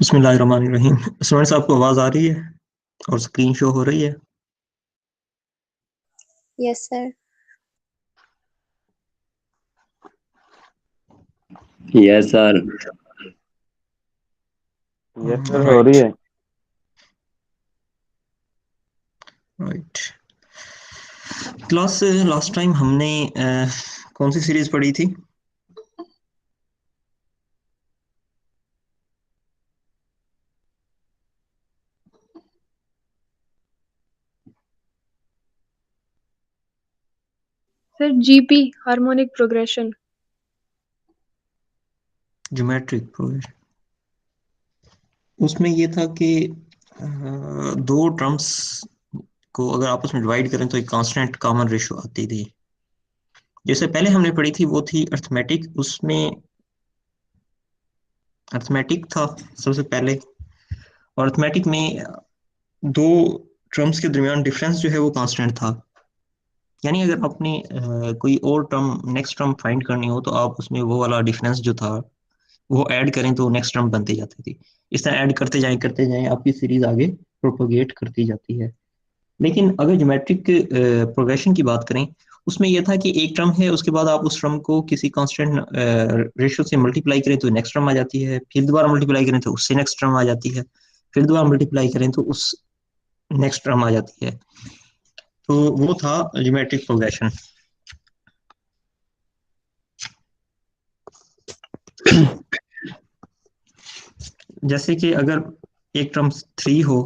बिस्मिल्लाहिर्रहमानिर्रहीम। स्टूडेंट्स, आपको आवाज़ आ रही है और स्क्रीन शो हो रही है? Yes sir. Yes sir. Yes sir, हो रही है। राइट। क्लास लास्ट टाइम हमने कौन सी सीरीज पढ़ी थी? Sir GP harmonic progression. Geometric progression. उसमें ये था कि दो टर्म्स को अगर आपस में डिवाइड करें तो एक कांस्टेंट कॉमन रेशियो आती थी। जैसे पहले हमने पढ़ी थी वो थी अर्थमेटिक। उसमें अर्थमेटिक था सबसे पहले, और अर्थमेटिक में दो टर्म्स के दरमियान डिफरेंस जो है वो कांस्टेंट था। यानी अगर आपने कोई और टर्म नेक्स्ट टर्म फाइंड करनी हो तो आप उसमें वो वाला डिफरेंस जो था वो ऐड करें तो नेक्स्ट टर्म बनती जाती थी। इस तरह ऐड करते जाएं आपकी सीरीज आगे प्रोपोगेट करती जाती है। लेकिन अगर ज्योमेट्रिक प्रोग्रेशन की बात करें, उसमें यह था कि एक टर्म है, उसके बाद आप उस टर्म को किसी कांस्टेंट रेशियो से मल्टीप्लाई करें तो नेक्स्ट टर्म आ जाती है, फिर दोबारा मल्टीप्लाई करें तो उससे नेक्स्ट टर्म आ जाती है, फिर दोबारा मल्टीप्लाई करें तो उस नेक्स्ट टर्म आ जाती है। तो वो था ज्योमेट्रिक प्रोग्रेशन। जैसे कि अगर एक टर्म 3 हो,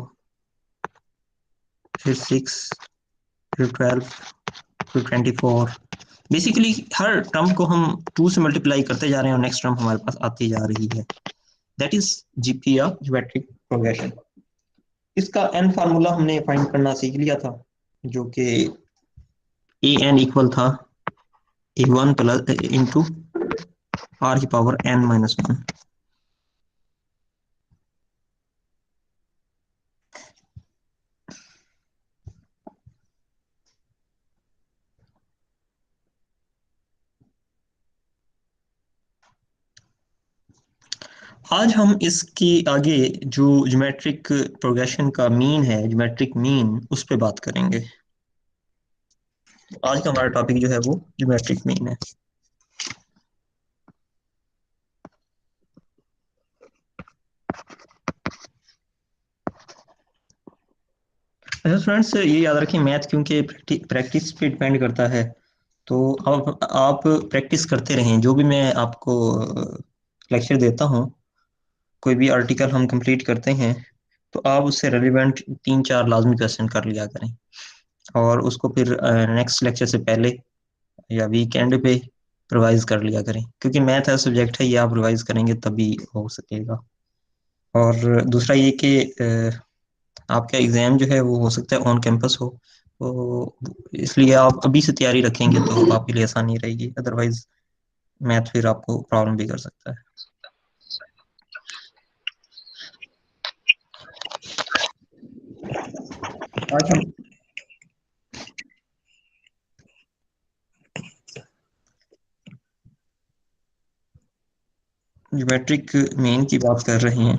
फिर 6, फिर 12, फिर 24, बेसिकली हर टर्म को हम 2 से मल्टीप्लाई करते जा रहे हैं और नेक्स्ट टर्म हमारे पास आती जा रही है। दैट इज जीपी या ज्योमेट्रिक प्रोग्रेशन। इसका एन फार्मूला हमने फाइंड करना सीख लिया था, जो कि ए एन इक्वल था A1 प्लस इंटू आर की पावर n-1। आज हम इसकी आगे जो ज्योमेट्रिक प्रोग्रेशन का मीन है, ज्योमेट्रिक मीन, उस पर बात करेंगे। आज का हमारा टॉपिक जो है वो ज्योमेट्रिक मीन है। अच्छा फ्रेंड्स, ये याद रखें, मैथ क्योंकि प्रैक्टिस पे डिपेंड करता है, तो आप प्रैक्टिस करते रहें। जो भी मैं आपको लेक्चर देता हूँ, कोई भी आर्टिकल हम कंप्लीट करते हैं तो आप उससे रेलिवेंट 3-4 लाजमी क्वेश्चन कर लिया करें, और उसको फिर नेक्स्ट लेक्चर से पहले या वीकेंड पे रिवाइज कर लिया करें, क्योंकि मैथ ऐसा सब्जेक्ट है, ये आप रिवाइज करेंगे तभी हो सकेगा। और दूसरा ये कि आपका एग्ज़ाम जो है वो हो सकता है ऑन कैंपस हो, तो इसलिए आप अभी से तैयारी रखेंगे तो आपके लिए आसानी रहेगी, अदरवाइज मैथ फिर आपको प्रॉब्लम भी कर सकता है। आज हम ज्योमेट्रिक मीन की बात कर रहे हैं।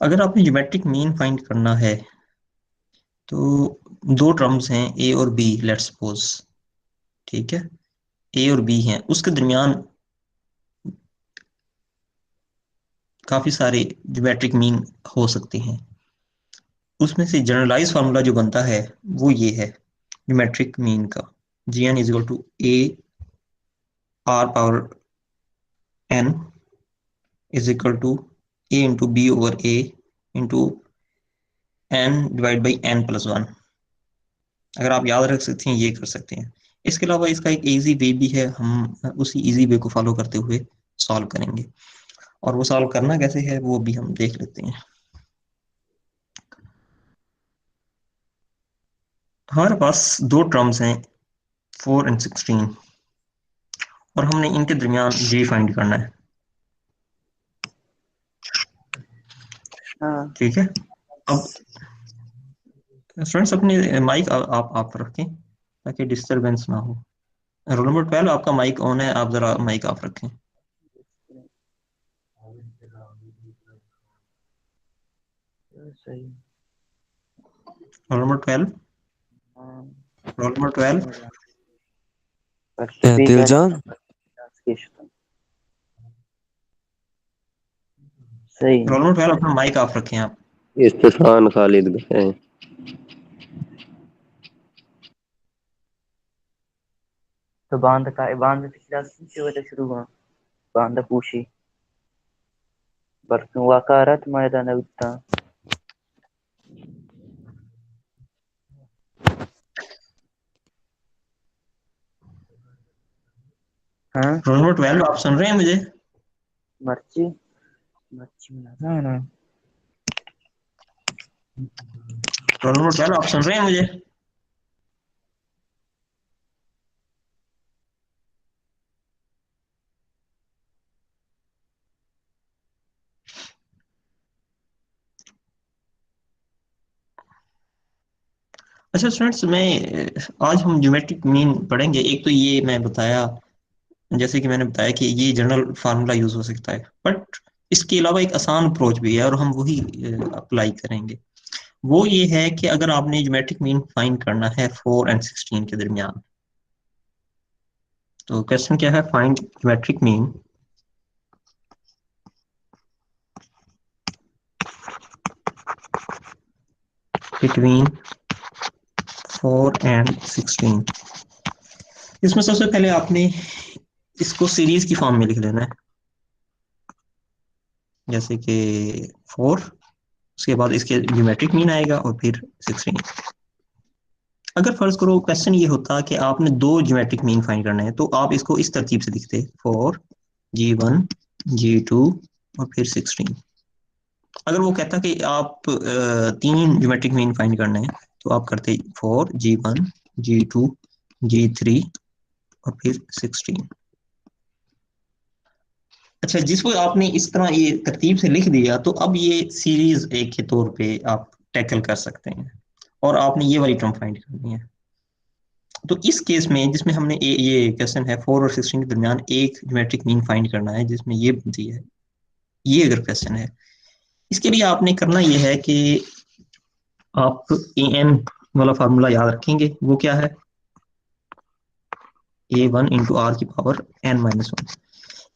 अगर आपने ज्योमेट्रिक मीन फाइंड करना है तो दो टर्म्स हैं ए और बी, लेट्स सपोज, ठीक है, ए और बी हैं, उसके दरमियान काफी सारे ज्योमेट्रिक मीन हो सकते हैं। उसमें से जनरलाइज फार्मूला जो बनता है वो ये है ज्योमेट्रिक मीन का, G N is equal to A R power N is equal to A into B over A into N divide by N plus 1। अगर आप याद रख सकते हैं ये कर सकते हैं। इसके अलावा इसका एक इजी वे भी है, हम उसी इजी वे को फॉलो करते हुए सॉल्व करेंगे, और वो सॉल्व करना कैसे है वो भी हम देख लेते हैं। हमारे पास दो टर्म्स हैं 4 और 16, और हमने इनके दरमियान जी फाइंड करना है। ठीक है, अब स्टूडेंट्स अपने माइक आप रखें ताकि डिस्टरबेंस ना हो। रोल नंबर 12, आपका माइक ऑन है, आप जरा माइक ऑफ रखें। सही। रोल नंबर 12, हाँ, रोल नंबर 12। स्पीकर दिलजान। सही। रोल नंबर 12, अपना माइक ऑफ रखें आप। इस्तेसान खालिद गए। तो बांध पिछला वजह शुरू हुआ बांध पूछी बरकूं वाकारत मैदान उत्ता। हाँ, रोल नंबर 12, आप सुन रहे हैं मुझे? मर्ची मर्ची में ना। रोल नंबर 12, आप सुन रहे हैं मुझे? अच्छा स्टूडेंट्स, मैं आज हम ज्योमेट्रिक मीन पढ़ेंगे। एक तो ये मैं बताया, जैसे कि मैंने बताया कि ये जनरल फार्मूला यूज हो सकता है, बट इसके अलावा एक आसान अप्रोच भी है और हम वही अप्लाई करेंगे। वो ये है कि अगर आपने ज्योमेट्रिक मीन फाइंड करना है 4 और 16 के दरमियान, तो क्वेश्चन क्या है? फाइंड ज्योमेट्रिक मीन बिटवीन 4 और 16। इसमें सबसे पहले आपने इसको सीरीज की फॉर्म में लिख लेना है, जैसे कि 4, उसके बाद इसके ज्योमेट्रिक मीन आएगा और फिर 16। अगर फर्ज करो क्वेश्चन ये होता कि आपने दो ज्योमेट्रिक मीन फाइंड करना है, तो आप इसको इस तरतीब से लिखते, 4 G1 G2 और फिर 16। अगर वो कहता कि आप तीन ज्योमेट्रिक मीन फाइंड करना है, तो आप करते 4 G1 G2 G3 और फिर 16। अच्छा, जिसको आपने इस तरह ये तरतीब से लिख दिया, तो अब ये सीरीज एक के तौर पे आप टैकल कर सकते हैं और आपने ये वाली टर्म फाइंड करनी है। तो इस केस में जिसमें हमने ये क्वेश्चन है 4 और 16 के दरमियान एक ज्योमेट्रिक मीन फाइंड करना है, जिसमें ये बनती है, ये अगर क्वेश्चन है, इसके लिए आपने करना ये है कि आप ए एन वाला फार्मूला याद रखेंगे। वो क्या है? A1 × R⁻n−1।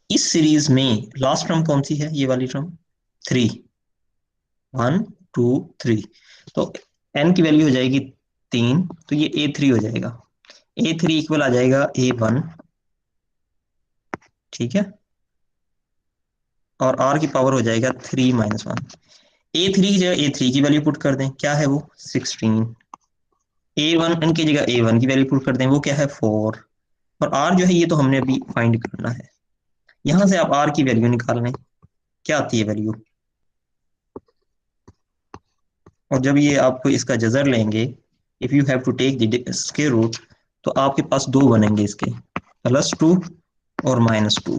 इस सीरीज में लास्ट टर्म कौन सी है? ये वाली टर्म 3, 1 2 3। तो n की वैल्यू हो जाएगी 3, तो ये A3 हो जाएगा। A3 इक्वल आ जाएगा A1, ठीक है, और R की पावर हो जाएगा 3−1। A3 की जगह A3 की वैल्यू पुट कर दें, क्या है वो? 16। A1 की जगह A1 की वैल्यू पुट कर दें, वो क्या है? 4। और R जो है ये तो हमने अभी फाइंड करना है। यहां से आप R की वैल्यू निकाल लें, क्या आती है वैल्यू। और जब ये आप इसका जजर लेंगे, if you have to take the square root, तो आपके पास दो बनेंगे इसके, +2 और -2।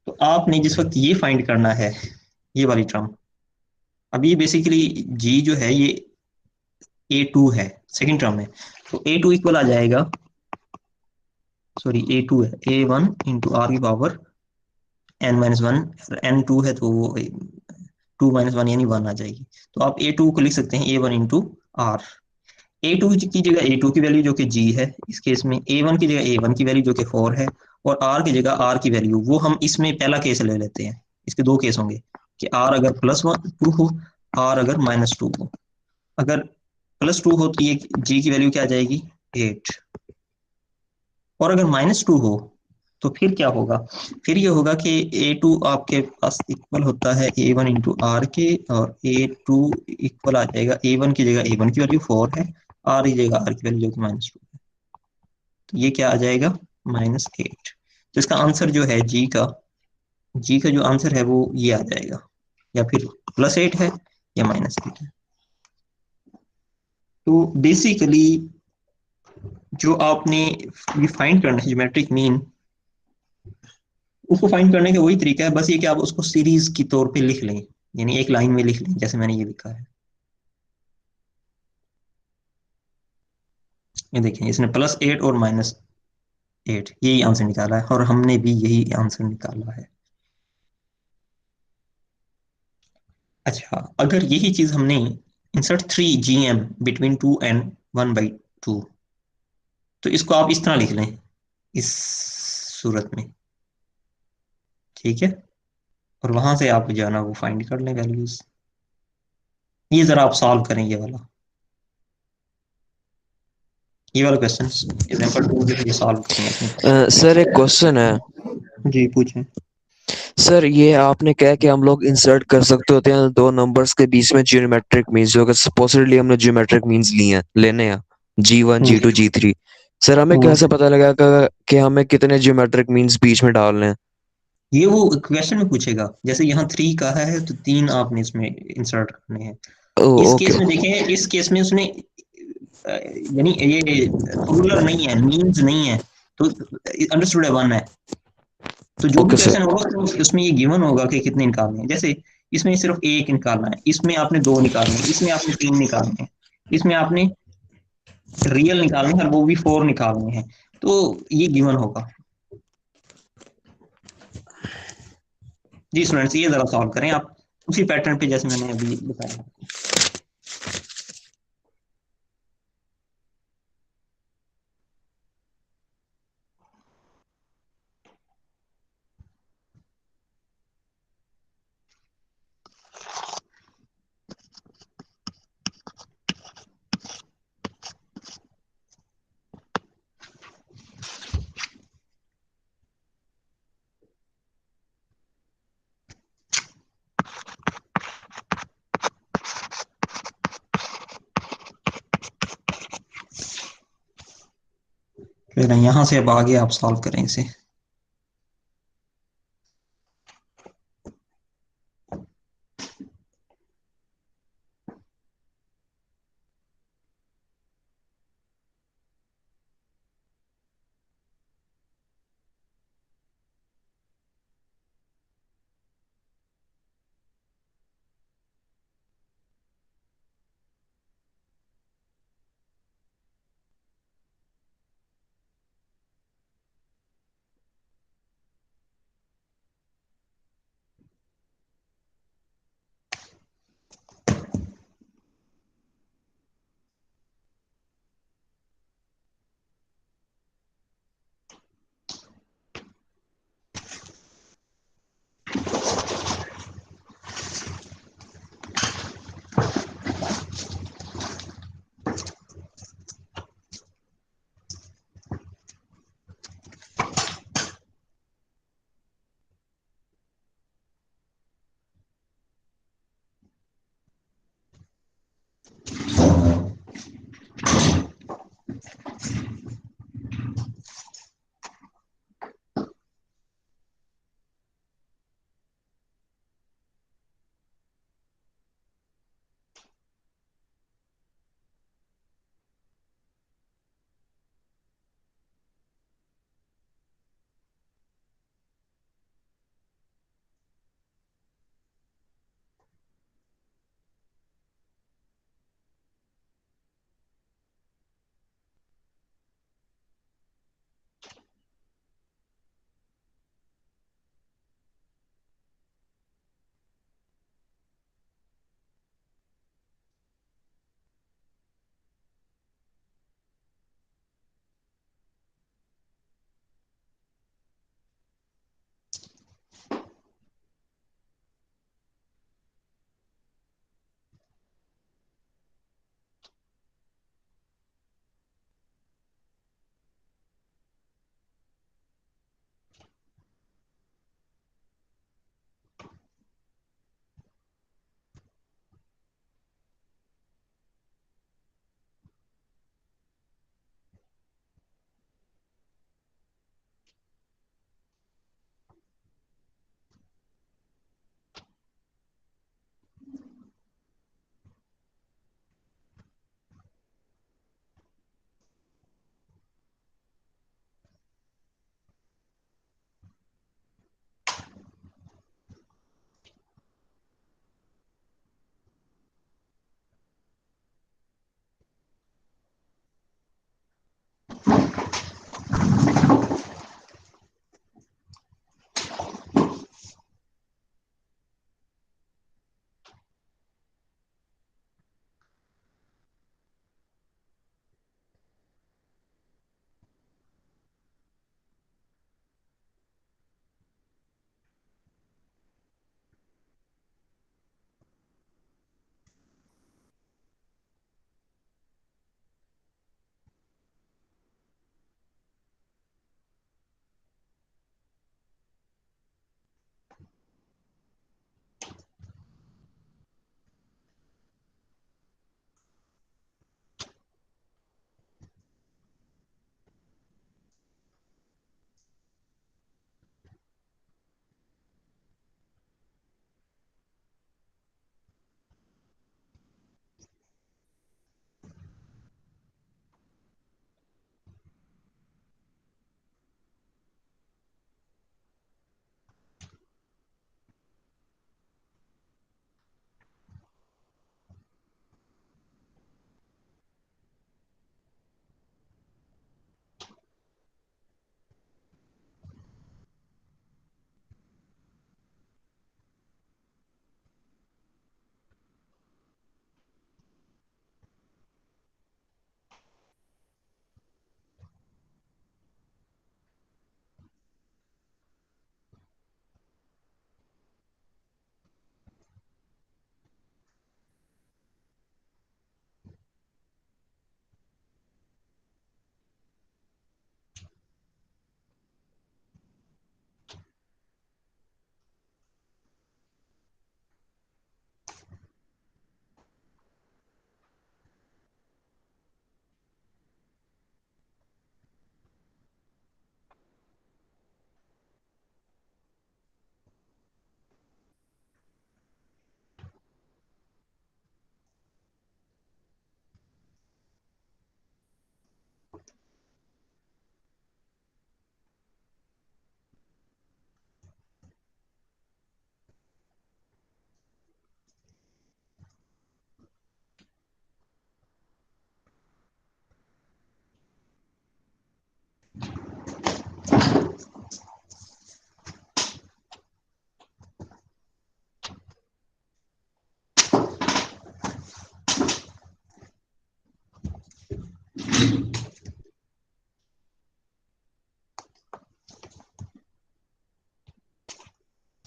तो आपने जिस वक्त ये फाइंड करना है, ये वाली टर्म, अब ये बेसिकली जी जो है ये A2 है, सेकंड टर्म है, तो A2 इक्वल आ जाएगा, सॉरी A2 है, A1 × R⁻n−1। n2 है तो वो 2 - 1 यानी 1 आ जाएगी। तो आप A2 को लिख सकते हैं A1 × R। A2 की जगह A2 की वैल्यू जो कि G है इस केस में, A1 की जगह A1 की वैल्यू जो कि 4 है, और R की जगह R की वैल्यू, वो हम इसमें पहला केस ले लेते हैं। इसके दो केस होंगे कि R अगर +2 हो, R अगर -2 हो। अगर +2 हो तो ये G की वैल्यू क्या आ जाएगी? 8। और अगर -2 हो तो फिर क्या होगा? फिर ये होगा कि A2 आपके पास इक्वल होता है A1 × R के, और A2 इक्वल आ जाएगा, A1 की जगह A1 की वैल्यू 4 है, R की जगह R की वैल्यू जो कि -2 है, तो ये क्या आ जाएगा? -8। तो इसका आंसर जो है जी का जो आंसर है वो ये आ जाएगा, या फिर +8 है या -8 है। तो बेसिकली जो आपने ये फाइंड करना है ज्योमेट्रिक मीन, उसको फाइंड करने का वही तरीका है, बस ये कि आप उसको सीरीज की तौर पे लिख लें, यानी एक लाइन में लिख लें, जैसे मैंने ये लिखा है। ये देखें, इसने +8 और -8 यही आंसर निकाला है, और हमने भी यही आंसर निकाला है। अच्छा, अगर यही चीज हमने इंसर्ट 3 GM बिटवीन 2 and 1/2, तो इसको आप इस तरह लिख लें, इस सूरत में, ठीक है। और वहां से आप जो है ना वो फाइंड कर लें वैल्यूज। ये जरा आप सॉल्व करें, ये वाला क्वेश्चन एग्जांपल 2 जो है, ये सॉल्व करें अपने। सर एक क्वेश्चन है। जी पूछें। सर ये आपने कहा कि हम लोग इंसर्ट कर सकते होते हैं दो नंबर्स के बीच में जियोमेट्रिक मीन्स, जो अगर सपोजिटली हमने जियोमेट्रिक मीन्स लिए हैं लेने हैं G1 जी। G2 G3, सर हमें हम्म, कैसे पता लगा कि हमें कितने जियोमेट्रिक मीन्स बीच में डालने हैं? ये वो क्वेश्चन में पूछेगा, जैसे यहाँ 3 का है तो 3 आपने इसमें इंसर्ट करने हैं। ओ इस ओके। केस में देखें, इस केस में उसने यानी ये रूलर नहीं है, मीन्स नहीं है, तो अंडरस्टूड है, 1 है। तो जो भी ओके सर। क्वेश्चन होगा तो उसमें ये गिवन होगा कि कितने निकालने हैं। जैसे इसमें सिर्फ एक निकालना है, इसमें आपने 2 निकालने हैं, इसमें आपने 3 निकालने हैं, इसमें आपने रियल निकालने हैं और वो भी 4 निकालने हैं, तो ये गिवन होगा। जी स्टूडेंट्स, ये जरा सॉल्व करें आप उसी पैटर्न पे जैसे मैंने अभी बताया। फिर यहाँ से अब आगे आप सॉल्व करें इसे।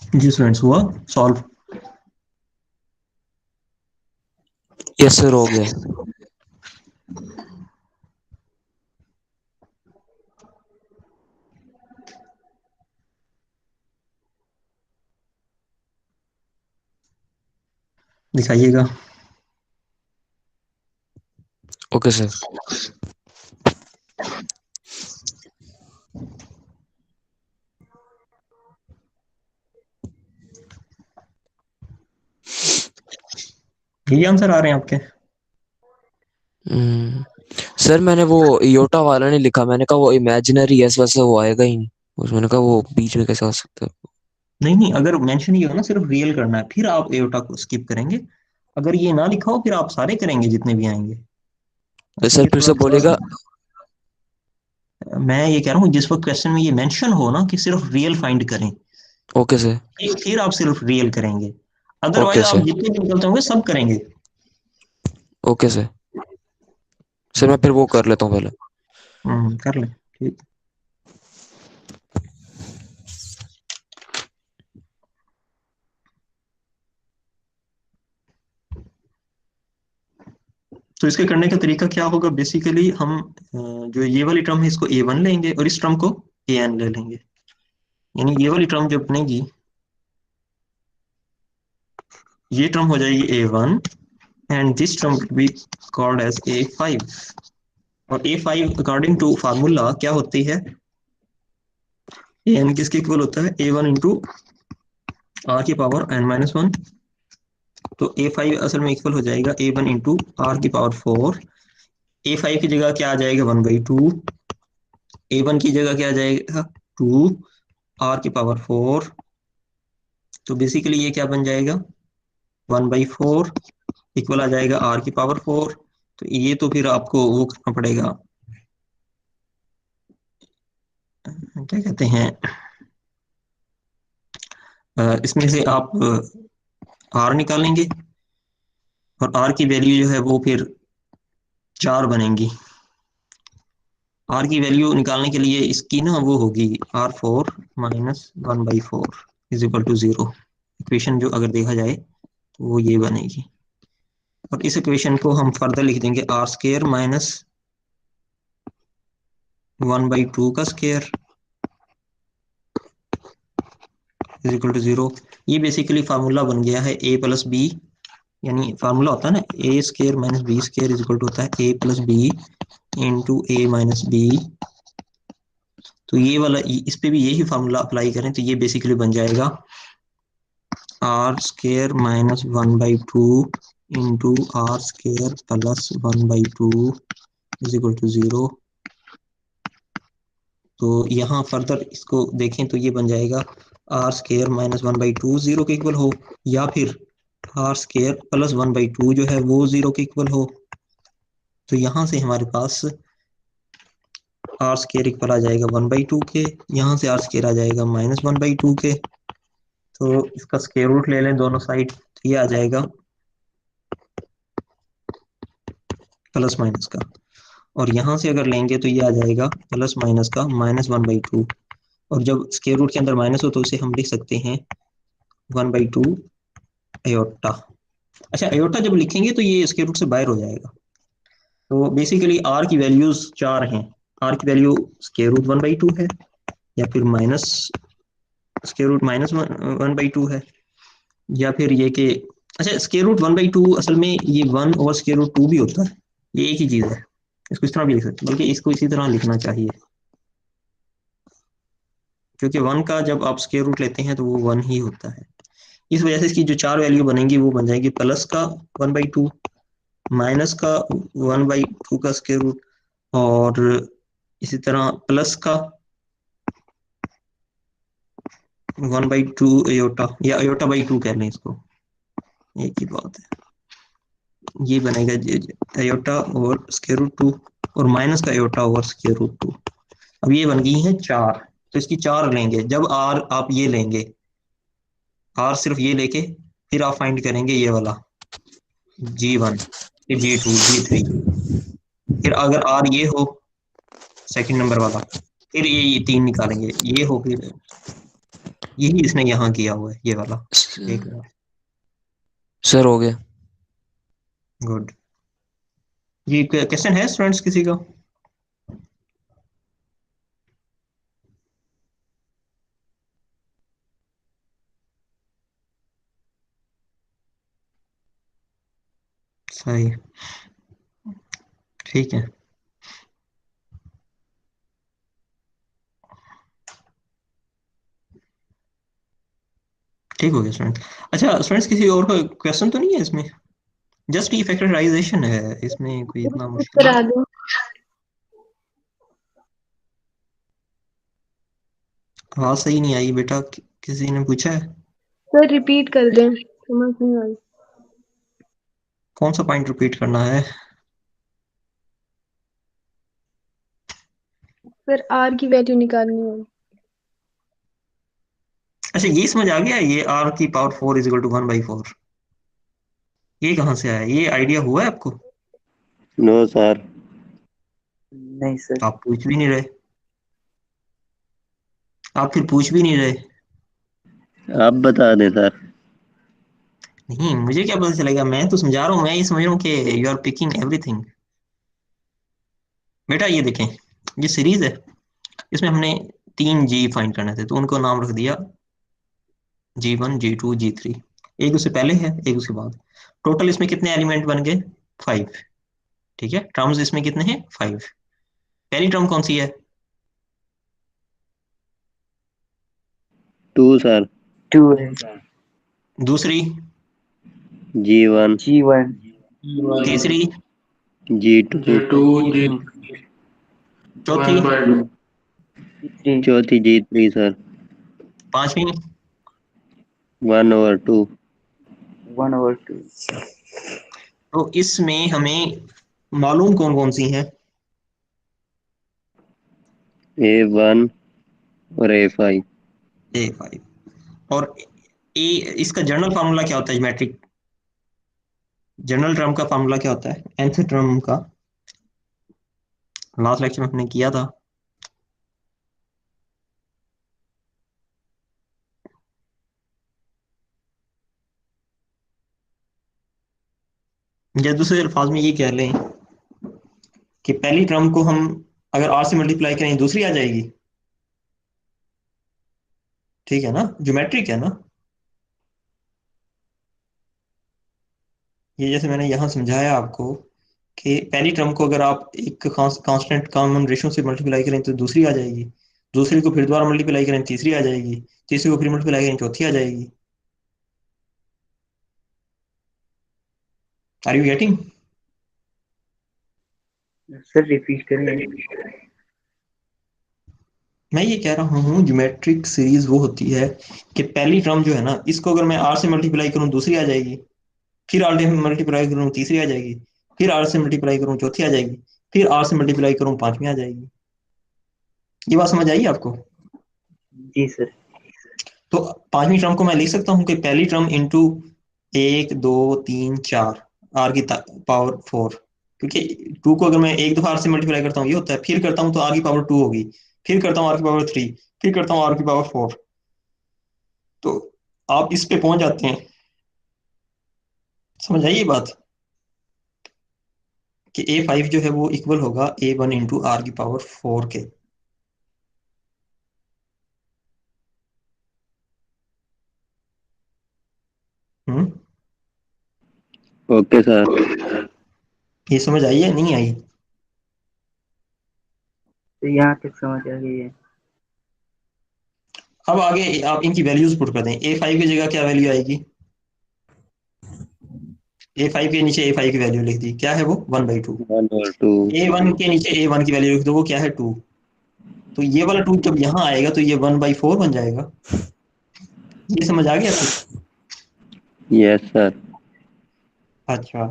जी स्टूडेंट्स, हुआ सॉल्व? यस सर, हो गया। दिखाइएगा। Okay sir. यही आंसर आ रहे हैं आपके? सर मैंने वो योटा वाला नहीं लिखा, मैंने कहा वो इमेजिनरी है इस वजह से वो आएगा ही नहीं, उसमें मैंने कहा वो बीच में कैसे आ सकता है। नहीं नहीं, अगर मेंशन ये हो ना सिर्फ रियल करना है, फिर आप एओटा को स्किप करेंगे। अगर ये ना लिखा हो फिर आप सारे करेंगे जितने भी आएंगे। तो अच्छा सर ये फिर थोड़ा से बोलेगा। मैं ये कह रहा हूँ जिस वक्त क्वेश्चन में ये मेंशन हो ना कि सिर्फ रियल फाइंड करें, ओके सर। फिर आप सिर्फ रियल करेंगे। ओके अदरवाइज आप सर। जितने भी निकलते होंगे सब करेंगे। Okay sir. सर मैं फिर वो कर लेता हूँ पहले। कर ले, ठीक। तो इसके करने का तरीका क्या होगा? बेसिकली हम जो ये वाली टर्म है इसको A1 लेंगे और इस टर्म को AN ले लेंगे। यानी ये वाली टर्म जो बनेगी, ये टर्म हो जाएगी A1 and this term will be called as A5। और A5 अकॉर्डिंग टू फार्मूला क्या होती है? AN किसके इक्वल होता है? A1 इंटू R की पावर n-1। तो A5 असल में इक्वल हो जाएगा A1 इंटू R की पावर 4। A5 की जगह क्या आ जाएगा? 1/2। A1 की जगह क्या आ जाएगा? 2 R की पावर 4। तो बेसिकली ये क्या बन जाएगा? 1/4 इक्वल आ जाएगा R की पावर 4। तो ये तो फिर आपको वो करना पड़ेगा, क्या कहते हैं, इसमें से आप R निकालेंगे और R की वैल्यू जो है वो फिर 4 बनेंगी। R की वैल्यू निकालने के लिए इसकी ना वो होगी R4 minus 1/4 is equal to 0। Equation जो अगर देखा जाए तो वो ये बनेगी। और इस इक्वेशन को हम फर्दर लिख देंगे R² माइनस 1/2 का स्क्वायर इज इक्वल टू 0। ये बेसिकली फार्मूला बन गया है A प्लस बी। यानी फार्मूला होता है ना A² minus B² is equal to होता है A plus B into A minus B. तो ये वाला इस पे भी यही फार्मूला अप्लाई करें तो ये बेसिकली बन जाएगा R² minus 1/2 into R² plus 1/2 is equal to 0। तो यहाँ फर्दर इसको देखें तो ये बन जाएगा R² माइनस 1/2 0 के इक्वल हो, या फिर R² प्लस 1/2 जो है वो 0 के इक्वल हो। तो यहाँ से हमारे पास R² इक्वल आ जाएगा 1/2 के, यहाँ से R² आ जाएगा माइनस 1/2 के। तो इसका स्क्वायर रूट ले लें दोनों साइड, तो ये आ जाएगा प्लस माइनस का। और यहाँ से अगर लेंगे तो ये आ जाएगा प्लस माइनस का माइनस 1/2। और जब स्क्वायर रूट के अंदर माइनस हो तो उसे हम लिख सकते हैं 1/2 अयोटा। अच्छा, अयोटा जब लिखेंगे तो ये स्क्वायर रूट से बाहर हो जाएगा। तो बेसिकली आर की वैल्यूज 4 हैं। आर की वैल्यू स्क्वायर रूट 1/2 है, या फिर माइनस स्क्वायर रूट माइनस 1/2 है, या फिर ये कि अच्छा स्क्वायर रूट 1/2 असल में ये 1 ओवर स्क्वायर रूट 2 भी होता है। ये एक ही चीज है। इसको इस तरह भी लिख सकते हैं, बल्कि इसको इसी तरह लिखना चाहिए, क्योंकि 1 का जब आप स्क्वायर रूट लेते हैं तो वो 1 ही होता है। इस वजह से इसकी जो 4 वैल्यू बनेंगी वो बन जाएगी प्लस का 1/2, माइनस का 1/2 का स्क्वायर रूट, और इसी तरह प्लस का 1/2 अयोटा, या अयोटा/2 कह लें इसको, एक ही बात है। ये बनेगा अयोटा और स्क्वायर रूट 2, और माइनस का अयोटा और स्क्वायर रूट 2। अब ये बन गई है 4। तो इसकी 4 लेंगे, जब आर आप ये लेंगे, आर सिर्फ ये लेके फिर आप फाइंड करेंगे ये वाला G1, फिर G2, G3। फिर अगर आर ये हो सेकंड नंबर वाला, फिर ये 3 निकालेंगे, ये हो फिर यही इसने यहाँ किया हुआ है, ये वाला। एक मिनट। सर हो गया। गुड। ये क्वेश्चन है स्टूडेंट्स किसी का? सही, ठीक है। ठीक हो गया स्टूडेंट। अच्छा स्टूडेंट्स, किसी और का क्वेश्चन तो नहीं है इसमें? जस्ट ये फैक्टराइजेशन है, इसमें कोई इतना मुश्किल करा नहीं। दूं? आवाज सही नहीं आई बेटा, किसी ने पूछा है? सर रिपीट कर दें, समझ नहीं आई। कौन सा पॉइंट रिपीट करना है? सर आर की वैल्यू निकालनी है। अच्छा, ये समझ आ गया, ये आर की पावर 4 इज इक्वल टू 1/4। ये कहाँ से आया, ये आइडिया हुआ है आपको? No sir. नहीं सर। आप पूछ भी नहीं रहे, आप फिर पूछ भी नहीं रहे। आप बता दें सर। नहीं, मुझे क्या पता चलेगा, मैं तो समझा रहा हूँ, मैं ये समझ रहा हूँ कि यू आर पिकिंग एवरीथिंग। बेटा ये देखें, ये सीरीज है, इसमें हमने 3 जी फाइंड करने थे, तो उनको नाम रख दिया G1, G2, G3। एक उससे पहले है, एक उसके बाद। टोटल इसमें कितने एलिमेंट बन गए? 5। ठीक है, टर्म्स इसमें कितने हैं? 5। पहली टर्म कौन सी है? 2 सर। 2 है। दूसरी? G1। G1। तीसरी? G2। G2। चौथी? G3। चौथी G3 सर। पांचवी? 1/2। 1/2। तो इसमें हमें मालूम कौन कौन सी हैं? A1 और A5। A5 और ए। इसका जनरल फार्मूला क्या होता है ज्योमेट्रिक? जनरल टर्म का फार्मूला क्या होता है nth टर्म का? लास्ट लेक्चर में हमने किया था। या दूसरे अल्फाज में ये कह लें कि पहली टर्म को हम अगर r से मल्टीप्लाई करें दूसरी आ जाएगी। ठीक है ना, ज्योमेट्रिक है ना। ये जैसे मैंने यहाँ समझाया आपको कि पहली टर्म को अगर आप एक कांस्टेंट कॉमन रेशियो से मल्टीप्लाई करें तो दूसरी आ जाएगी। दूसरी को फिर दोबारा मल्टीप्लाई करें तीसरी आ जाएगी। तीसरी को फिर मल्टीप्लाई करें चौथी आ जाएगी। Are you getting? Sir repeat करें। मैं ये कह रहा हूँ ज्योमेट्रिक सीरीज वो होती है कि पहली टर्म जो है ना, इसको अगर मैं आर से मल्टीप्लाई करूँ दूसरी आ जाएगी। फिर आर से मल्टीप्लाई करूँ तीसरी आ जाएगी। फिर आर से मल्टीप्लाई करूँ चौथी आ जाएगी। फिर आर से मल्टीप्लाई करूँ पांचवी आ जाएगी। ये बात समझ आई आपको? जी सर। तो पांचवी टर्म को मैं लिख सकता हूँ कि पहली टर्म इंटू 1 2 3 4 आर की पावर 4। क्योंकि 2 को अगर मैं एक दफा आर से मल्टीप्लाई करता हूँ ये होता है, फिर करता हूँ तो आर की पावर 2 होगी। फिर करता हूँ आर की पावर 3। फिर करता हूँ आर की पावर 4। तो आप इस पे पहुंच जाते हैं। समझ आई ये बात कि A5 जो है वो इक्वल होगा A1 इंटू आर की पावर 4 के। हम्म। Okay sir. ये समझ आई है नहीं आई? तो यहाँ तक समझ आ गई है। अब आगे आप इनकी वैल्यूज पुट कर दें। A5 की जगह क्या वैल्यू आएगी? A5 के नीचे A5 की वैल्यू लिख दी, क्या है वो? 1/2। 1/2। A1 के नीचे A1 की वैल्यू लिख दो, वो क्या है? 2। तो ये वाला 2 जब यहाँ आएगा तो ये 1/4 बन जाएगा। ये समझ आ गया कुछ? Yes sir. अच्छा,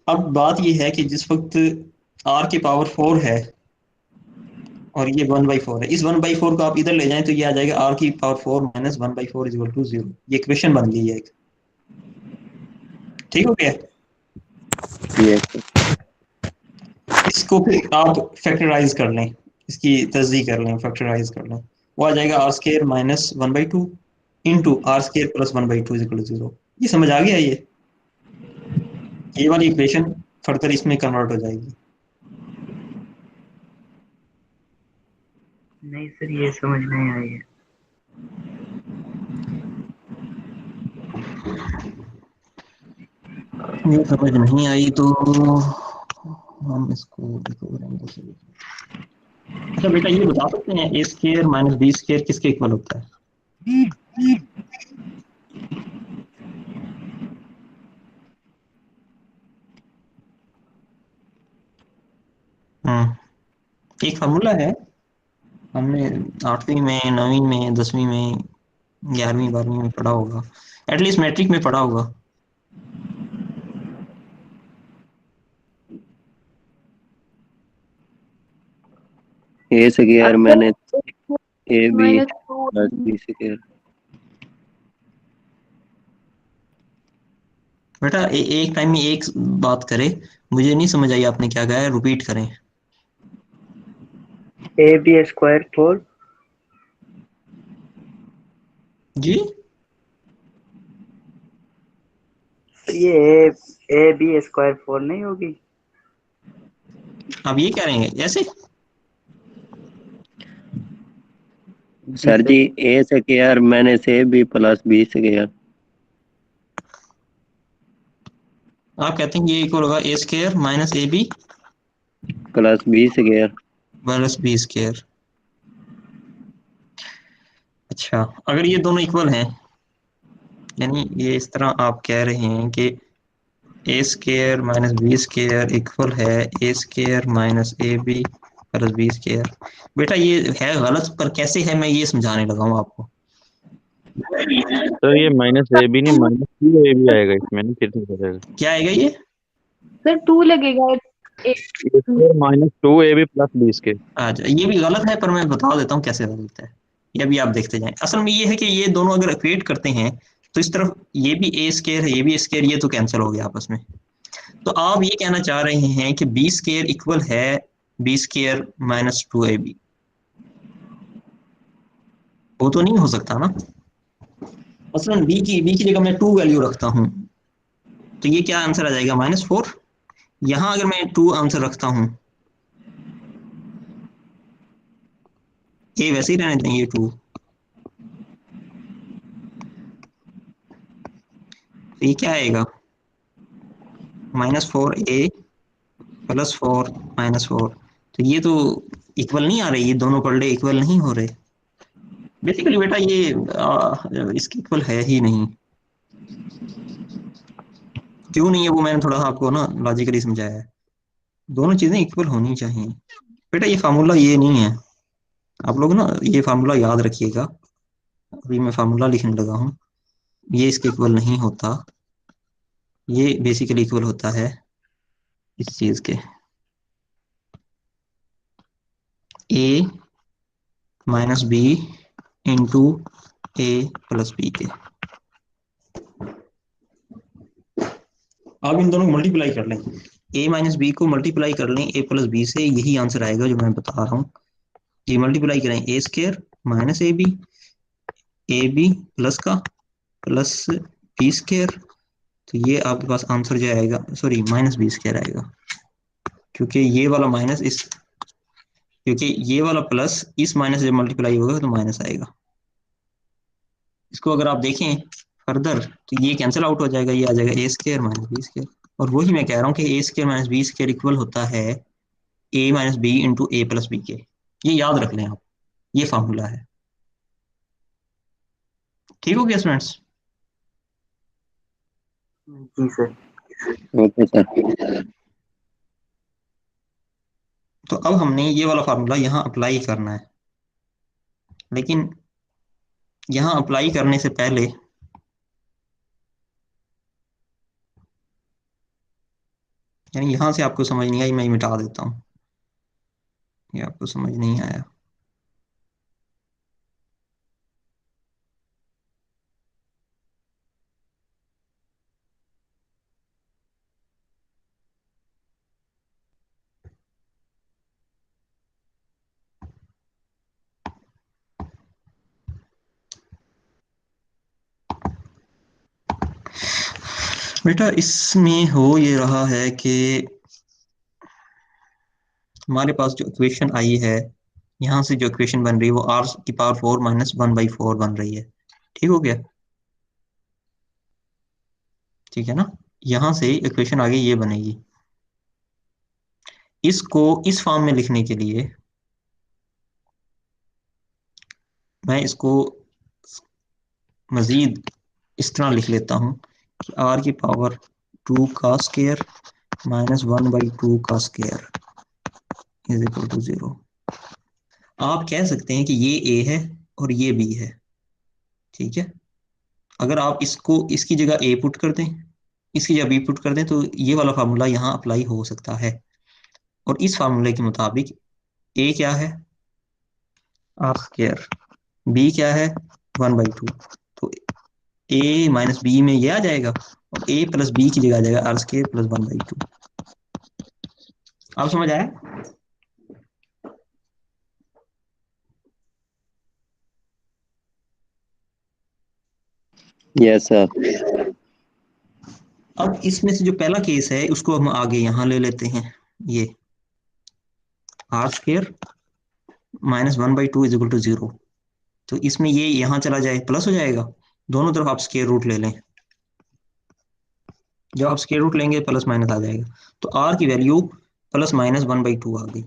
अब बात ये है कि जिस वक्त R की पावर 4 है और ये 1/4 है, इस 1/4 को आप इधर ले जाएं तो ये आ जाएगा R की power 4 minus 1/4 is equal to 0। ये इक्वेशन बन गई है एक। ठीक हो गया? यस इसको फिर आप फैक्टराइज कर लें, इसकी तस्दीक कर लें, फैक्टराइज कर लें। वो आ जाएगा R² minus 1/2 into R square plus 1/2 is equal to 0। ये समझ आ गया? ये वाली इक्वेशन फर्दर इसमें कन्वर्ट हो जाएगी। नहीं सर, ये समझ नहीं आई है। ये समझ नहीं आई तो हम इसको देखो। अच्छा बेटा, ये बता सकते हैं ए स्केयर माइनस बी स्केयर किसके इक्वल होता है? एक फार्मूला है, हमने 8वीं में, 9वीं में, 10वीं में, 11वीं 12वीं में पढ़ा होगा, एटलीस्ट मैट्रिक में पढ़ा होगा। ए स्क्वायर मैंने A B -2 plus B square. बेटा एक टाइम में एक बात करें, मुझे नहीं समझ आई आपने क्या कहा है, रिपीट करें। A B square 4। जी ये ए बी स्क्वायर 4 नहीं होगी? आप ये कह रहे हैं ऐसे? जी सर सर। जी ए स्क्वायर मैंने से बी प्लस बी स्क्वायर आप कहते हैं ये इक्वल होगा A square minus A B plus B square. Plus B square. अच्छा, अगर ये दोनों इक्वल हैं, यानी ये इस तरह आप कह रहे हैं कि A square minus B square equal है A square minus A B plus B square. बेटा ये है गलत, पर कैसे है मैं ये समझाने लगा हूँ आपको। सर ये माइनस ए बी नहीं, माइनस टू ए बी आएगा इसमें, नहीं फिर से करेगा। क्या आएगा ये? सर 2 लगेगा। A, A square minus two A B plus B square. अच्छा, ये भी गलत है, पर मैं बता देता हूँ कैसे गलत है। ये भी आप देखते जाएं। असल में ये है कि ये दोनों अगर इक्वेट करते हैं तो इस तरफ ये भी ए स्केयर है, ये भी स्केयर, ये तो कैंसिल हो गया आपस में। तो आप ये कहना चाह रहे हैं कि बी स्केयर इक्वल है बी स्केयर माइनस 2ab। वो तो नहीं हो सकता ना। मसलन बी की जगह मैं 2 वैल्यू रखता हूँ, तो ये क्या आंसर आ जाएगा? -4। यहाँ अगर मैं 2 आंसर रखता हूँ, ये वैसे ही रहने दें, ये 2, तो ये क्या आएगा? -4a plus 4 -4। तो ये तो इक्वल नहीं आ रहे, ये दोनों पलड़े इक्वल नहीं हो रहे। बेसिकली बेटा ये इसके इक्वल है ही नहीं। क्यों नहीं है वो मैंने थोड़ा सा आपको ना लॉजिकली समझाया है। दोनों चीजें इक्वल होनी चाहिए। बेटा ये फार्मूला ये नहीं है, आप लोग ना ये फार्मूला याद रखिएगा। अभी मैं फार्मूला लिखने लगा हूँ, ये इसके इक्वल नहीं होता। ये बेसिकली इक्वल होता है इस चीज के, ए minus B into A plus B के। आप इन दोनों को मल्टीप्लाई कर लें, ए माइनस बी को मल्टीप्लाई कर लें ए प्लस बी से, यही आंसर आएगा जो मैं बता रहा हूँ। ये मल्टीप्लाई करें A square minus A B plus का प्लस बी स्केयर, तो ये आपके पास आंसर जो आएगा, सॉरी माइनस बी स्केयर आएगा, क्योंकि ये वाला माइनस इस, क्योंकि ये वाला प्लस इस माइनस से मल्टीप्लाई होगा तो माइनस आएगा। इसको अगर आप देखें फर्दर तो ये कैंसिल आउट हो जाएगा, ये आ जाएगा A square minus B square. और वही मैं कह रहा हूँ कि A square minus B square equal होता है A minus B into A plus B के। ये याद रख लें आप, ये फार्मूला है। ठीक हो गया स्टूडेंट्स? जी सर। Okay sir. तो अब हमने ये वाला फार्मूला यहाँ अप्लाई करना है, लेकिन यहाँ अप्लाई करने से पहले यानी यहाँ से आपको समझ नहीं आई, मैं मिटा देता हूँ, ये आपको समझ नहीं आया। बेटा इसमें हो ये रहा है कि हमारे पास जो इक्वेशन आई है, यहाँ से जो इक्वेशन बन रही है वो r⁴ माइनस 1/4 बन रही है। ठीक हो गया? ठीक है ना? यहाँ से इक्वेशन आगे ये बनेगी। इसको इस फॉर्म में लिखने के लिए मैं इसको मजीद इस तरह लिख लेता हूँ कि r⁴ 2 का स्क्वायर माइनस 1/2 का स्क्वायर इज इक्वल टू 0। आप कह सकते हैं कि ये a है और ये b है। ठीक है? अगर आप इसको इसकी जगह a पुट कर दें, इसकी जगह b पुट कर दें, तो ये वाला फार्मूला यहाँ अप्लाई हो सकता है। और इस फार्मूले के मुताबिक a क्या है? r², b क्या है? 1/2। तो a माइनस b में ये आ जाएगा और a प्लस b की जगह आ जाएगा r² प्लस 1/2। आप समझ आया? Yes sir. अब इसमें से जो पहला केस है उसको हम आगे यहाँ ले लेते हैं। ये r² minus 1/2 is equal to 0। तो इसमें ये यहाँ चला जाए, प्लस हो जाएगा। दोनों तरफ आप स्क्वायर रूट ले लें। जब आप स्क्वायर रूट लेंगे प्लस माइनस आ जाएगा। तो r की वैल्यू प्लस माइनस 1/2 आ गई।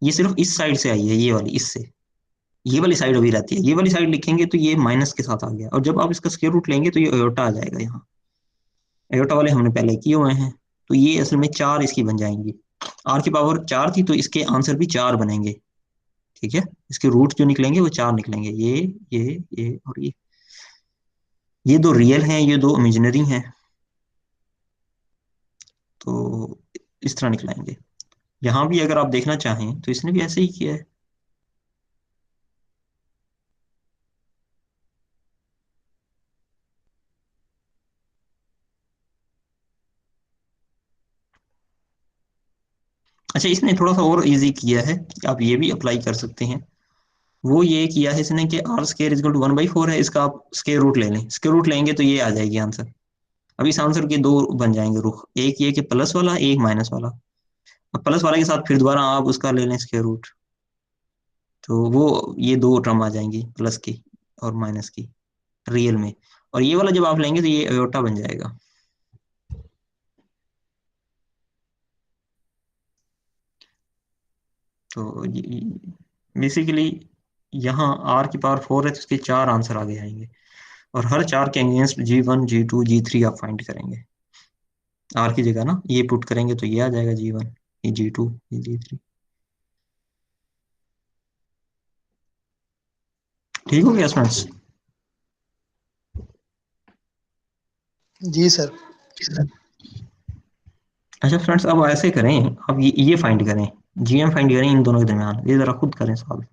ये सिर्फ इस साइड से आई है, ये वाली, इससे। ये वाली साइड अभी रहती है, ये वाली साइड लिखेंगे तो ये माइनस के साथ आ गया। और जब आप इसका स्क्वायर रूट लेंगे तो ये अयोटा आ जाएगा। यहाँ अयोटा वाले हमने पहले किए हुए हैं। तो ये असल में 4 इसकी बन जाएंगी। r की पावर 4 थी तो इसके आंसर भी 4 बनेंगे। ठीक है? इसके रूट जो निकलेंगे वो 4 निकलेंगे। ये और ये दो रियल हैं, ये दो इमेजिनरी हैं। तो इस तरह निकलाएंगे। यहाँ भी अगर आप देखना चाहें तो इसने भी ऐसे ही किया है। अच्छा, इसने थोड़ा सा और इजी किया है कि आप ये भी अप्लाई कर सकते हैं। वो ये किया है इसने कि r² इज इक्वल टू 1/4 है, इसका आप स्क्वायर रूट ले लें। स्क्वायर रूट लेंगे तो ये आ जाएगी आंसर। अब इस आंसर के दो बन जाएंगे रुख, एक ये कि प्लस वाला, एक माइनस वाला। अब प्लस वाले के साथ फिर दोबारा आप उसका ले लें स्क्वायर रूट, तो वो ये दो टर्म आ जाएंगी, प्लस की और माइनस की, रियल में। और ये वाला जब आप लेंगे तो ये अयोटा बन जाएगा। तो बेसिकली यहाँ r⁴ है तो इसके 4 आंसर आगे आएंगे। और हर 4 के अगेंस्ट g1 g2 g3 आप फाइंड करेंगे। r की जगह ना ये पुट करेंगे तो ये आ जाएगा g1, ये g2, ये g3। ठीक हो गया स्टूडेंट्स? जी सर। अच्छा फ्रेंड्स, अब ऐसे करें, अब ये फाइंड करें, gm फाइंड करें इन दोनों के दरमियान। ये जरा खुद करें सॉल्व।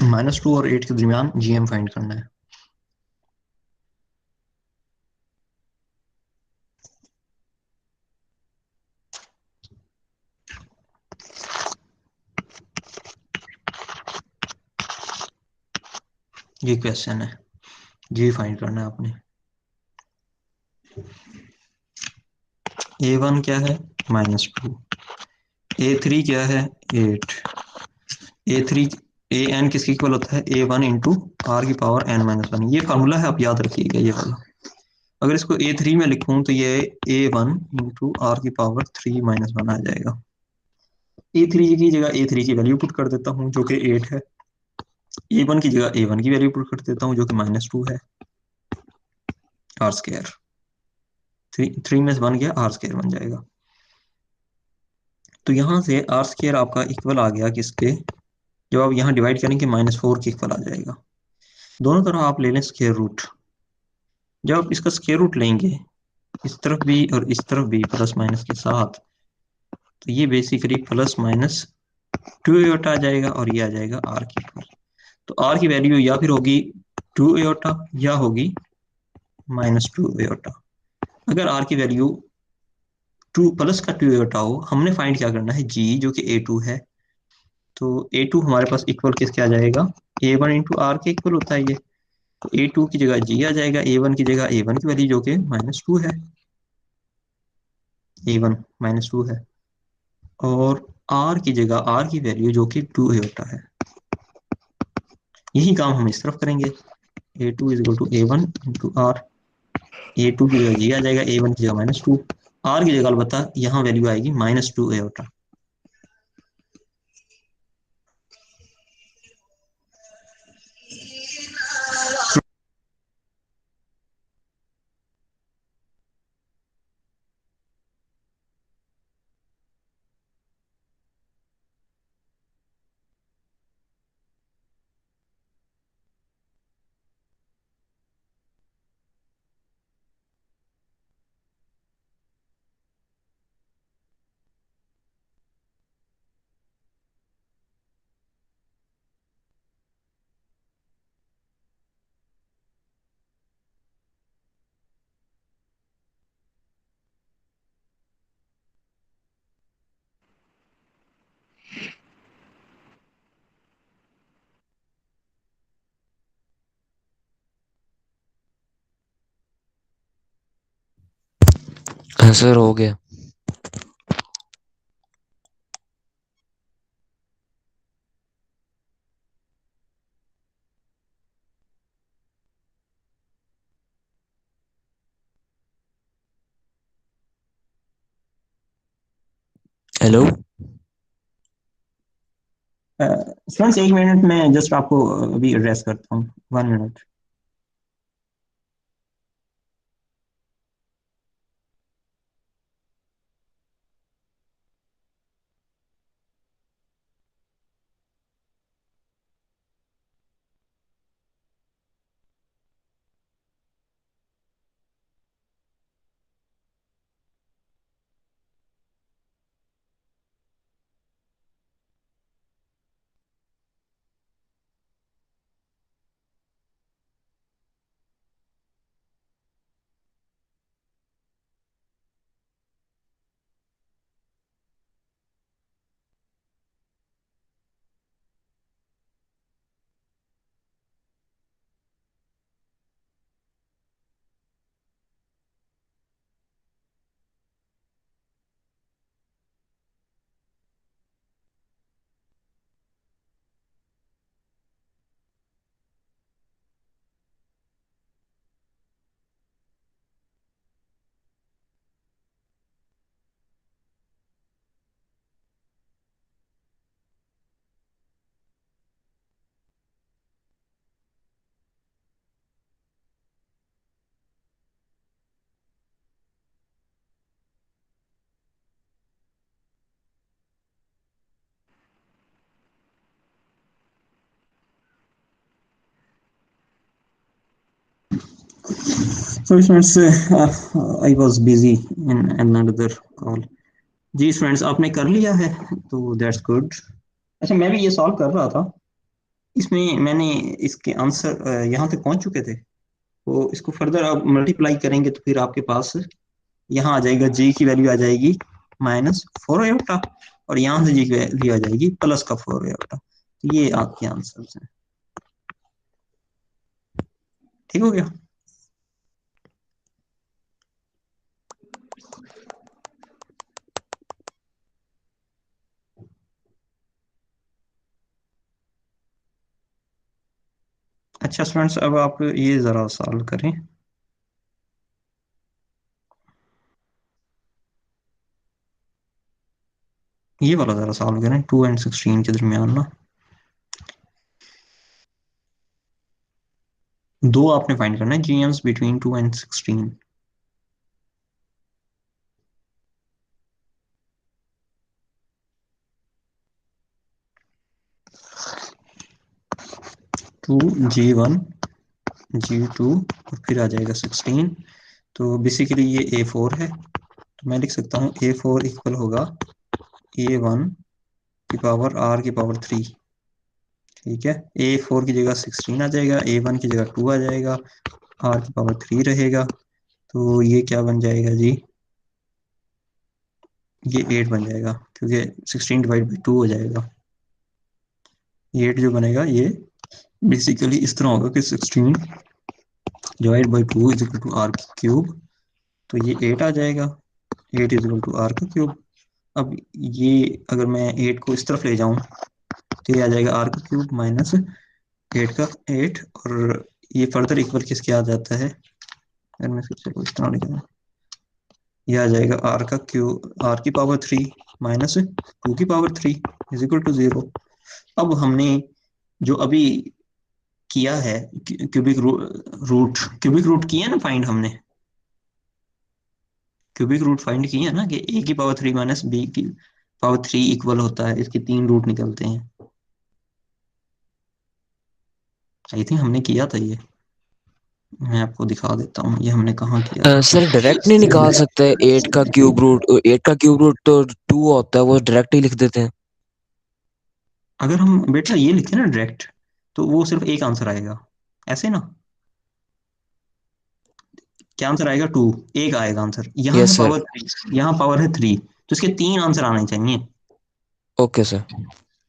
-2 और 8 के दरमियान gm फाइंड करना है। ये क्वेश्चन है, जी फाइंड करना है आपने। a1 क्या है? -2। a3 क्या है? 8। a3 an किसके इक्वल होता है? a1 into r⁴n-1। ये फार्मूला है, आप याद रखिएगा ये वाला। अगर इसको a3 में लिखूं तो ये a1 इंटू r⁴3-1 आ जाएगा। a3 की जगह a3 की वैल्यू पुट कर देता हूँ जो कि 8 है। a1 की जगह a1 की वैल्यू पुट कर देता हूँ जो कि -2 है। r², 3 में से 1 गया, r² बन जाएगा। तो यहाँ से r² आपका इक्वल आ गया किसके? जब आप यहाँ डिवाइड करेंगे -4 के इक्वल आ जाएगा। दोनों तरफ आप ले लें स्क्वायर रूट। जब आप इसका स्क्वायर रूट लेंगे इस तरफ भी और इस तरफ भी प्लस माइनस के साथ, तो ये बेसिकली प्लस माइनस 2 एयोटा आ जाएगा और ये आ जाएगा आर के ऊपर। तो आर की वैल्यू या फिर होगी 2 एयोटा या होगी -2 एयोटा। अगर आर की वैल्यू 2 प्लस का 2 एयोटा हो, हमने फाइंड क्या करना है, जी जो कि A2 है। तो A2 हमारे पास इक्वल किसके आ जाएगा, A1 इंटू आर के इक्वल होता है ये। तो A2 की जगह जी आ जाएगा, A1 की जगह A1 की वैल्यू जो कि -2 है, A1 -2 है, और R की जगह R की वैल्यू जो कि 2 एयोटा है। यही काम हम इस तरफ करेंगे। A2 is equal to A1 into R. A2 की जगह जी आ जाएगा, A1 की जगह -2, R की जगह अलबत्ता यहाँ वैल्यू आएगी -2 एयोटा। हाँ सर, हो गया। हेलो। फ्रेंड्स 1 मिनट में जस्ट आपको अभी एड्रेस करता हूँ, 1 minute. Sorry friends, I was busy in another call. जी फ्रेंड्स, आपने कर लिया है तो दैट्स गुड। अच्छा, मैं भी ये सॉल्व कर रहा था, इसमें मैंने इसके आंसर यहाँ तक पहुंच चुके थे। तो इसको फर्दर आप मल्टीप्लाई करेंगे तो फिर आपके पास यहाँ आ जाएगा, जी की वैल्यू आ जाएगी -4 एयोटा, और यहाँ से जी की वैल्यू आ जाएगी +4 एयोटा। तो ये आपके आंसर हैं। ठीक हो गया। अच्छा स्टूडेंट्स, अब आप ये जरा सॉल्व करें। ये वाला जरा सॉल्व करें, 2 एंड 16 के दरमियान ना। दो आपने फाइंड करना है, जीएम्स बिटवीन 2 एंड 16। 2G1 G2 और फिर आ जाएगा 16। तो बेसिकली ये A4 है, तो मैं लिख सकता हूँ A4 इक्वल होगा A1 की पावर R की पावर 3। ठीक है, A4 की जगह 16 आ जाएगा, A1 की जगह 2 आ जाएगा, R की पावर 3 रहेगा। तो ये क्या बन जाएगा जी, ये 8 बन जाएगा, क्योंकि 16 डिवाइड बाई 2 हो जाएगा। 8 जो बनेगा ये बेसिकली इस तरह होगा कि 16 divide by 2 is equal to R cube. तो ये 8 आ जाएगा, 8 इज इक्वल टू आर का क्यूब। अब ये अगर मैं 8 को इस तरफ ले जाऊं तो ये आ जाएगा आर का क्यूब माइनस 8 का 8, और ये फर्दर इक्वल किसके आ जाता है, अगर मैं इसको चलो इस तरह लिखूं, ये आ जाएगा आर का क्यूब, आर की पावर 3 माइनस 2 की पावर 3 इज इक्वल टू 0। अब हमने जो अभी किया है क्यूबिक रूट किया ना फाइंड, हमने क्यूबिक रूट फाइंड किया ना कि a की पावर 3 माइनस b की पावर 3 इक्वल होता है, इसके 3 रूट निकलते हैं। आई थिंक हमने किया था ये, मैं आपको दिखा देता हूँ ये हमने कहाँ किया था। सर डायरेक्ट नहीं निकाल सकते? 8 का क्यूब रूट तो 2 होता है, वो डायरेक्ट ही लिख देते हैं। अगर हम बेटा ये लिखे ना डायरेक्ट, तो वो सिर्फ एक आंसर आएगा, ऐसे ना, क्या आंसर आएगा, 2, एक आएगा आंसर। यहाँ है यस सर। पावर, यहाँ पावर है 3, तो इसके 3 आंसर आने चाहिए। Okay sir.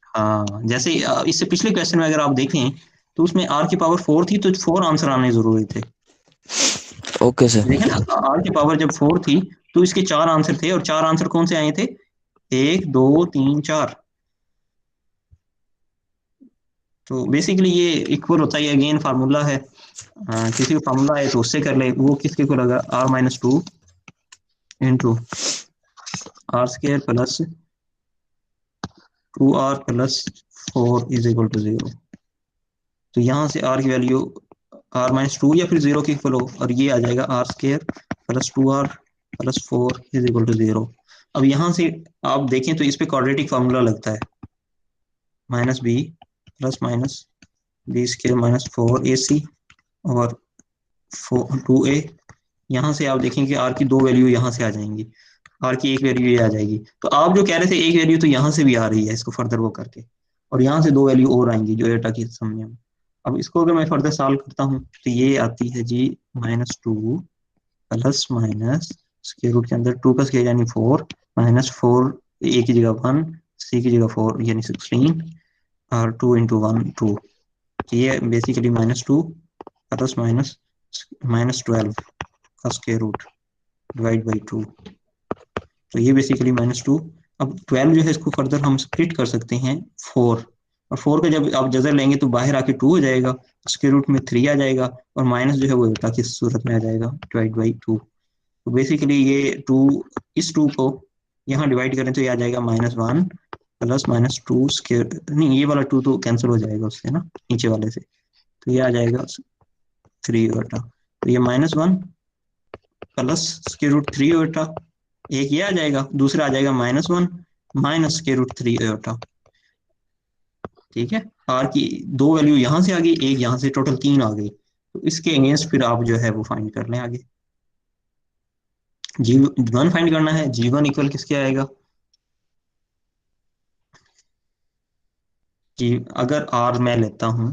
हाँ, जैसे इससे पिछले क्वेश्चन में अगर आप देखें तो उसमें आर की पावर 4 थी, तो 4 आंसर आने जरूरी थे। Okay sir. देखें ना, आर की पावर जब 4 थी तो इसके 4 आंसर थे, और 4 आंसर कौन से आए थे, 1 2 3 4। तो बेसिकली ये इक्वल होता है, अगेन फार्मूला है, किसी को फार्मूला है तो उससे कर ले, वो किसके को लगा, R-2 into R square plus 2R plus 4 is equal to 0। तो यहाँ से R की वैल्यू R-2 या फिर 0 की इक्वल हो, और ये आ जाएगा R square plus 2R plus 4 is equal to 0। अब यहाँ से आप देखें तो इस पे क्वाड्रेटिक फार्मूला लगता है, minus B plus minus B square minus 4AC और 2A। यहाँ से आप देखेंगे आर की 2 वैल्यू यहाँ से आ जाएंगी, आर की 1 वैल्यू ये आ जाएगी। तो आप जो कह रहे थे 1 वैल्यू, तो यहाँ से भी आ रही है, इसको फर्दर वो करके, और यहाँ से 2 वैल्यू और आएंगी जो एटा की समझ में। अब इसको अगर मैं फर्दर सॉल्व करता हूँ तो ये आती है जी -2 प्लस माइनस स्क्वायर रूट के अंदर 2 का स्क्वायर यानी 4 माइनस 4, ए की जगह 1, सी की जगह 4 यानी 16, और 2 इंटू 1 2। ये बेसिकली -2 प्लस माइनस -12 का स्क्वायर रूट डिवाइड बाई 2। तो ये बेसिकली -2। अब 12 जो है इसको फर्दर हम स्प्लिट कर सकते हैं 4, और 4 का जब आप जजर लेंगे तो बाहर आके 2 हो जाएगा, स्क्वायर रूट में 3 आ जाएगा, और माइनस जो है वो उल्टा की सूरत में आ जाएगा डिवाइड बाई 2। तो बेसिकली ये 2, इस 2 को यहाँ डिवाइड करें तो ये आ जाएगा -1 प्लस -2 स्क्वायर, नहीं ये वाला 2 तो कैंसिल हो जाएगा उससे ना, नीचे वाले से, तो ये आ जाएगा 3 बटा, तो ये -1 प्लस स्क्वायर रूट 3 बटा, एक ये आ जाएगा, दूसरा आ जाएगा -1 माइनस स्क्वायर रूट 3 आयोटा। ठीक है, आर की 2 वैल्यू यहाँ से आ गई, एक यहाँ से, टोटल 3 आ गई। तो इसके अगेंस्ट फिर आप जो है वो फाइंड कर लें आगे। G1 फाइंड करना है, G1 इक्वल किसके आएगा, कि अगर R मैं लेता हूं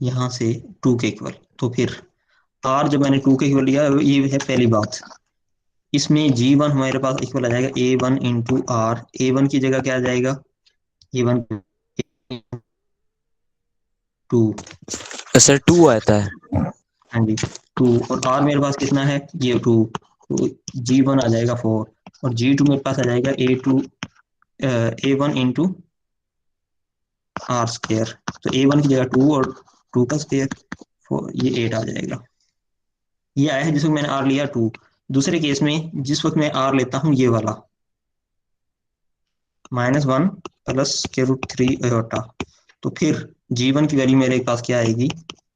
यहाँ से 2 के इक्वल, तो फिर R जब मैंने 2 के इक्वल लिया, ये है पहली बात। इसमें G1 हमारे पास इक्वल आ जाएगा A1 इंटू आर, A1 की जगह क्या आ जाएगा, A1 2, सर 2 आता है। हाँ जी 2, और R मेरे पास कितना है, ये 2, तो G1 आ जाएगा 4, और G2 मेरे पास आ जाएगा A1 इंटू आर स्क्वायर। तो A1 की जगह 2 और 2 का स्क्वायर, ये 8 आ जाएगा। ये आया है जिसमें मैंने R लिया 2। दूसरे केस में जिस वक्त मैं R लेता हूँ ये वाला -1 प्लस स्क्वायर रूट 3 आयोटा, तो फिर G1 की वैल्यू मेरे पास क्या आएगी,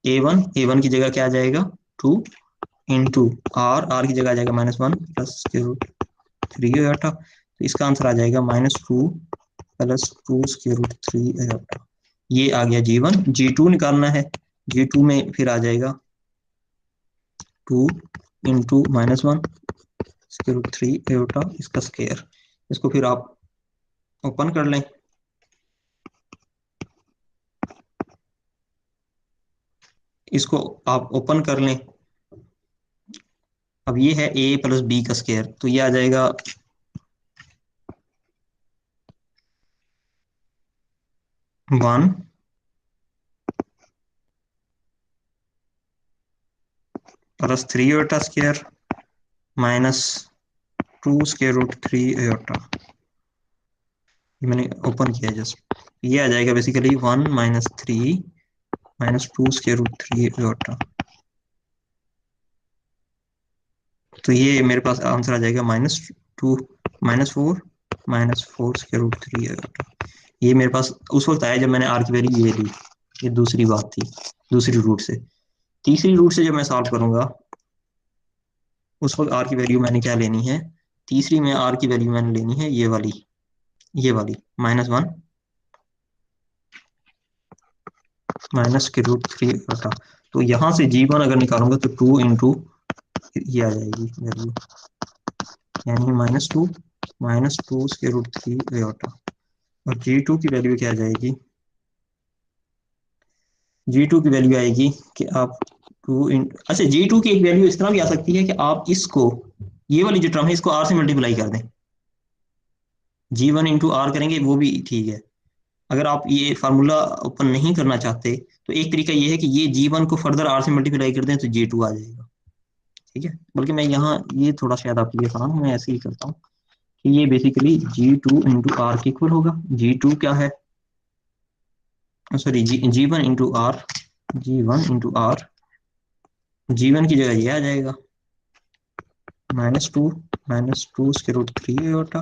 A1 की जगह क्या आ जाएगा 2 इंटू आर की जगह आ जाएगा -1 प्लस स्क्वायर रूट 3 आयोटा। तो इसका आंसर आ जाएगा -2 प्लस 2 स्क्वायर रूट 3 आयोटा। ये आ गया G1। G2 निकालना है, G2 में फिर आ जाएगा 2 इंटू -1 स्क्वायर रूट 3 एयोटा इसका स्क्वायर। इसको फिर आप ओपन कर लें। इसको आप ओपन कर लें। अब ये है a प्लस बी का स्क्वायर, तो ये आ जाएगा 1 plus 3 iota square minus 2 square root 3 iota. ये मैंने ओपन किया जस्ट। ये आ जाएगा basically 1 minus 3 minus 2 square root 3 iota. तो ये मेरे पास आंसर आ जाएगा -2 -4 -4 स्क्वायर रूट 3 एयोटा। ये मेरे पास उस वक्त आया जब मैंने आर की वैल्यू ये ली। ये दूसरी बात थी, दूसरी रूट से। तीसरी रूट से जब मैं सॉल्व करूंगा उस वक्त आर की वैल्यू मैंने क्या लेनी है, तीसरी में आर की वैल्यू मैंने लेनी है ये वाली -1 माइनस के रूट 3 एयोटा। तो यहाँ से G1 अगर निकालूंगा तो 2 इंटू ये आ जाएगी वैल्यू, यानी -2 स्क्वायर रूट 3 एयोटा। और G2 की वैल्यू क्या आ जाएगी, G2 की वैल्यू आएगी कि आप 2 इन अच्छा G2 की एक वैल्यू इस तरह भी आ सकती है कि आप इसको, ये वाली जो टर्म है इसको R से मल्टीप्लाई कर दें। G1 इंटू आर करेंगे वो भी ठीक है। अगर आप ये फार्मूला ओपन नहीं करना चाहते तो एक तरीका ये है कि ये G1 को फर्दर R से मल्टीप्लाई कर दें तो G2 आ जाएगा। ठीक है, बल्कि मैं यहाँ ये थोड़ा शायद आपके लिए आसान, मैं ऐसे ही करता हूँ कि ये बेसिकली G2 इंटू आर के इक्वल होगा। G2 क्या है, sorry G1 into R, G1 into R, G1 की जगह ये आ जाएगा -2 स्क्वायर रूट 3 एयोटा।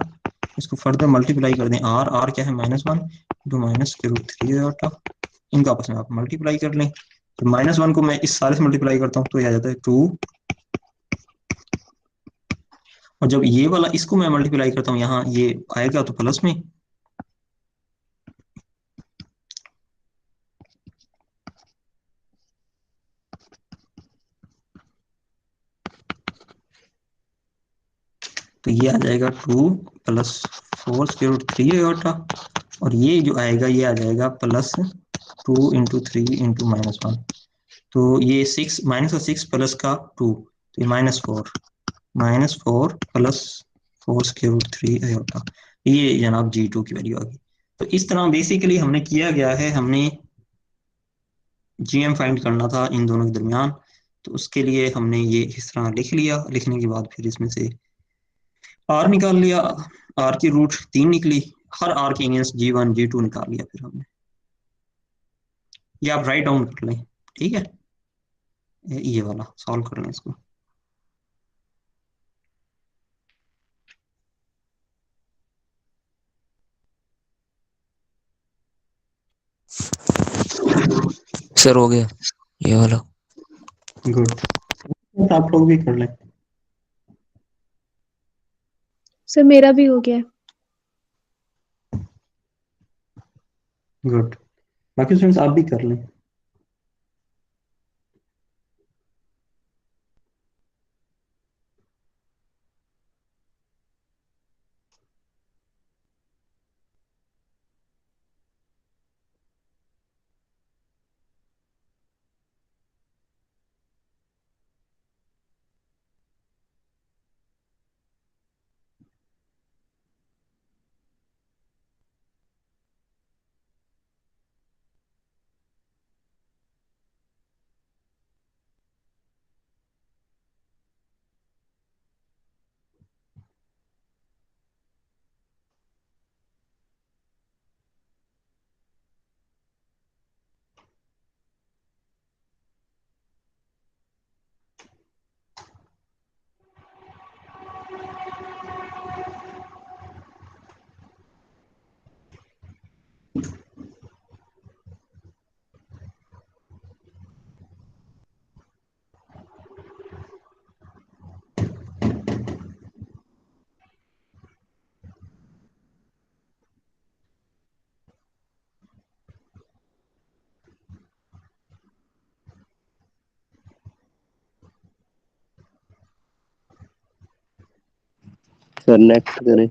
इसको फर्दर मल्टीप्लाई कर दें, आर क्या है -1 into minus square root 3 iota. इनको आपस में आप मल्टीप्लाई कर लें। तो -1 को मैं इस सारे से मल्टीप्लाई करता हूँ तो ये आ जाता है 2, और जब ये वाला इसको मैं मल्टीप्लाई करता हूँ यहाँ ये आएगा तो प्लस में। तो ये आ जाएगा 2 प्लस 4 स्क्वायर रूट 3 एयोटा, और ये जो आएगा ये आ जाएगा +2 इंटू 3 इंटू -1। तो ये 6 माइनस का 6 प्लस का 2, तो ये -4 प्लस 4 स्क्वायर रूट 3 एयोटा। ये जनाब G2 की वैल्यू आ गई। तो इस तरह बेसिकली हमने किया गया है, हमने GM फाइंड करना था इन दोनों के दरमियान। तो उसके लिए हमने ये इस तरह लिख लिया। लिखने के बाद फिर इसमें से आर निकाल लिया। आर की रूट 3 निकली, हर आर के अगेंस्ट G1 G2 निकाल लिया फिर हमने। ये आप राइट डाउन कर लें, ठीक है, ये वाला सॉल्व कर लें इसको। सर हो गया ये वाला। गुड, आप लोग भी कर लें। सर मेरा भी हो गया है। गुड, बाकी स्टूडेंट्स आप भी कर लें। सर नेक्स्ट करें।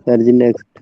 सर जी नेक्स्ट।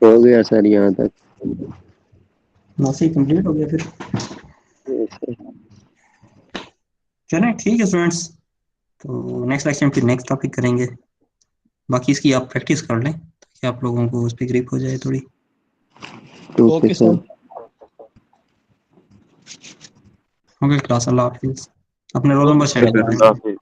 हो गया सर यहाँ तक। से कंप्लीट हो गया फिर। Yes sir. चलें ठीक है स्टूडेंट्स, तो नेक्स्ट लेक्चर फिर नेक्स्ट टॉपिक करेंगे। बाकी इसकी आप प्रैक्टिस कर लें ताकि आप लोगों को उस पर ग्रिप हो जाए थोड़ी। Okay sir. ओके क्लास, अल्लाह हाफिज़। अपने roll number okay set sir, कर अल्लाह लें। हाफिज़।